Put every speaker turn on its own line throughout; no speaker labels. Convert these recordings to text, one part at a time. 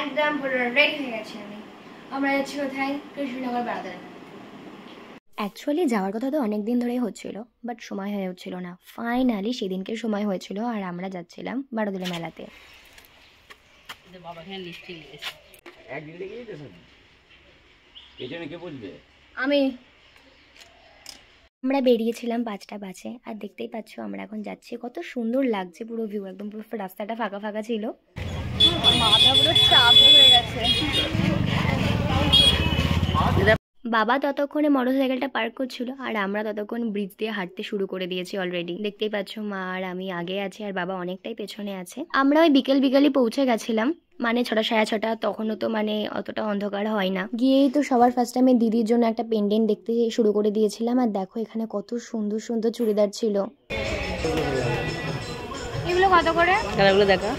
একদম পুরো রেডি হয়ে গেছি আমি। আমরা যাচ্ছি কোথায়? কৃষ্ণনগর বেড়াতে। অ্যাকচুয়ালি যাওয়ার কথা তো অনেক দিন ধরেই হচ্ছিল, বাট সময় হয়ে উঠছিল না। ফাইনালি সেদিনকে সময় হয়েছিল আর আমরা যাচ্ছিলাম বারোদুলি মেলাতে। আমি আমরা বেরিয়েছিলাম 5টা বাজে আর দেখতেই পাচ্ছ আমরা এখন যাচ্ছি। কত সুন্দর লাগছে পুরো ভিউ, একদম পুরো রাস্তাটা ফাঁকা ফাঁকা ছিল। মাথা পুরো চাপ হয়ে গেছে। বাবা ততক্ষণে মোটরসাইকেলটা পার্ক করছিল আর আমরা ততক্ষণ ব্রিজ দিয়ে হাঁটতে শুরু করে দিয়েছি অলরেডি। দেখতেই পাচ্ছ মা আর আমি আগে আছি আর বাবা অনেকটাই পেছনে আছে। আমরা ওই বিকেলই পৌঁছে গেছিলাম, মানে 6টা 6:30। তখনও তো মানে অতটা অন্ধকার হয় না। গিয়েই তো সবার ফার্স্ট আমি দিদির জন্য একটা পেন্ডেন্ট দেখতে শুরু করে দিয়েছিলাম। আর দেখো এখানে কত সুন্দর সুন্দর চুড়িদার ছিল। এগুলো কত করে? এগুলো দেখা।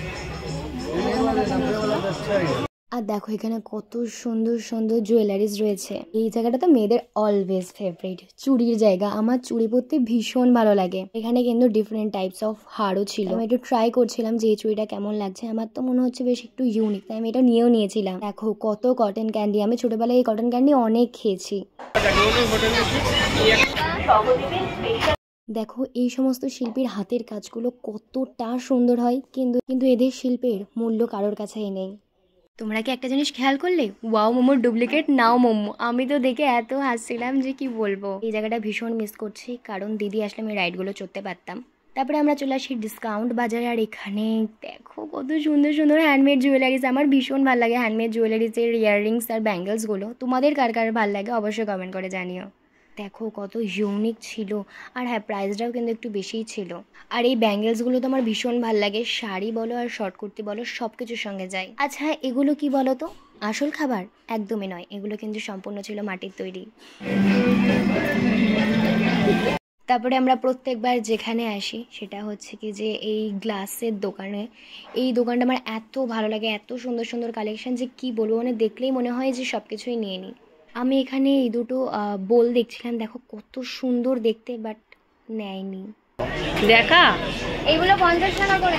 আর দেখো এখানে কত সুন্দর সুন্দর জুয়েলারিজ রয়েছে। এই জায়গাটা তো মেয়েদের অলওয়েজ ফেভারিট, চুড়ির জায়গা। আমার চুড়ি পরতে ভীষণ ভালো লাগে। এখানে কিন্তু ডিফারেন্ট টাইপস অফ হারও ছিল। আমি একটু ট্রাই করছিলাম যে এই চুড়িটা কেমন লাগছে। আমার তো মনে হচ্ছে বেশ একটু ইউনিক, তাই আমি এটা নিয়েও নিয়েছিলাম। দেখো কত কটন ক্যান্ডি। আমি ছোটবেলায় এই কটন ক্যান্ডি অনেক খেয়েছি। দেখো এই সমস্ত শিল্পীর হাতের কাজগুলো কতটা সুন্দর হয়, কিন্তু এদের শিল্পের মূল্য কারোর কাছেই নেই। তোমরা কি একটা জিনিস খেয়াল করলে? ওয়াও মোমোর ডুপ্লিকেট নাও মোমো। আমি তো দেখে এত হাসছিলাম যে কি বলবো। এই জায়গাটা ভীষণ মিস করছি, কারণ দিদি আসলে আমি রাইডগুলো চড়তে পারতাম। তারপরে আমরা চলে আসি ডিসকাউন্ট বাজারে। আর এখানে দেখো কত সুন্দর সুন্দর হ্যান্ডমেড জুয়েলারিজ। আমার ভীষণ ভালো লাগে হ্যান্ডমেড জুয়েলারিজের ইয়াররিংস আর ব্যাঙ্গেলসগুলো। তোমাদের কার কার ভালো লাগে অবশ্যই কমেন্ট করে জানিও। দেখো কত ইউনিক ছিল। আর হ্যাঁ, প্রাইসটাও কিন্তু একটু বেশিই ছিল। আর এই ব্যাঙ্গেলসগুলো তো আমার ভীষণ ভাল লাগে। শাড়ি বলো আর শর্ট কুর্তি বলো, সব কিছুর সঙ্গে যায়। আচ্ছা এগুলো কি বলো তো? আসল খাবার? একদমই নয়, এগুলো কিন্তু সম্পূর্ণ ছিল মাটির তৈরি। তারপরে আমরা প্রত্যেকবার যেখানে আসি সেটা হচ্ছে কি যে এই গ্লাসের দোকানে। এই দোকানটা আমার এত ভালো লাগে, এত সুন্দর সুন্দর কালেকশন যে কি বলবো, মানে দেখলেই মনে হয় যে সব কিছুই নিয়ে নিই। আমি এখানে এই দুটো বোল দেখছিলাম, দেখো কত সুন্দর দেখতে, বাট নেয়নি। দেখা এইগুলো 50 টাকা করে।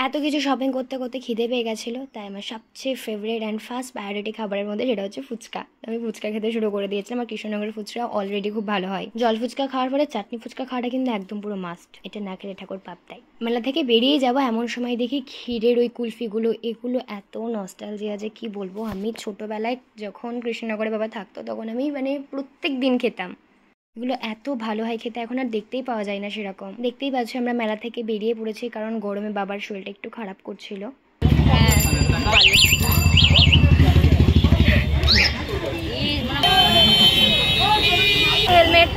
এত কিছু শপিং করতে করতে খিদে পেয়ে গেছিলো, তাই আমার সবচেয়ে ফেভারিট অ্যান্ড ফার্স্ট প্রায়োরিটি খাবারের মধ্যে সেটা হচ্ছে ফুচকা। আমি ফুচকা খেতে শুরু করে দিয়েছিলাম। আর কৃষ্ণনগরের ফুচকা অলরেডি খুব ভালো হয়। জল ফুচকা খাওয়ার পরে চাটনি ফুচকা খাওয়াটা কিন্তু একদম পুরো মাস্ট। এটা না খেলে ঠাকুর পাপ। মেলা থেকে বেরিয়ে যাবো এমন সময় দেখি ক্ষীরের ওই কুলফিগুলো, এগুলো এত নস্টালজিয়া যে কি বলবো। আমি ছোটোবেলায় যখন কৃষ্ণনগরে বাবা থাকতো তখন আমি মানে প্রত্যেক দিন খেতাম। এগুলো এত ভালো হয় খেতে, এখন আর দেখতেই পাওয়া যায় না সেরকম। দেখতেই পাচ্ছ আমরা মেলা থেকে বেরিয়ে পড়েছি, কারণ গরমে বাবার শরীরটা একটু খারাপ করছিল। হেলমেট।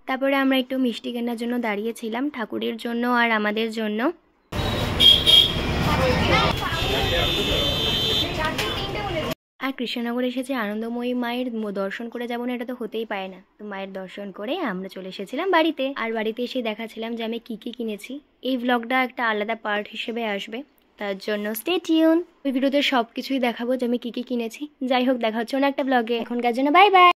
তারপরে আমরা একটু মিষ্টি কেনার জন্য দাঁড়িয়েছিলাম, ঠাকুরের জন্য আর আমাদের জন্য। আর কৃষ্ণনগর এসেছে আনন্দময়ী মায়ের দর্শন করে যাবো না, এটা তো হতেই পারে না। তো মায়ের দর্শন করে আমরা চলে এসেছিলাম বাড়িতে। আর বাড়িতে এসে দেখাচ্ছিলাম যে আমি কি কি কিনেছি। এই ব্লগটা একটা আলাদা পার্ট হিসেবে আসবে, তার জন্য স্টে টিউন। ওই ভিডিওতে সব কিছুই দেখাবো যে আমি কি কি কিনেছি। যাই হোক, দেখা হচ্ছে অন্য একটা ব্লগে। এখনকার জন্য বাই বাই।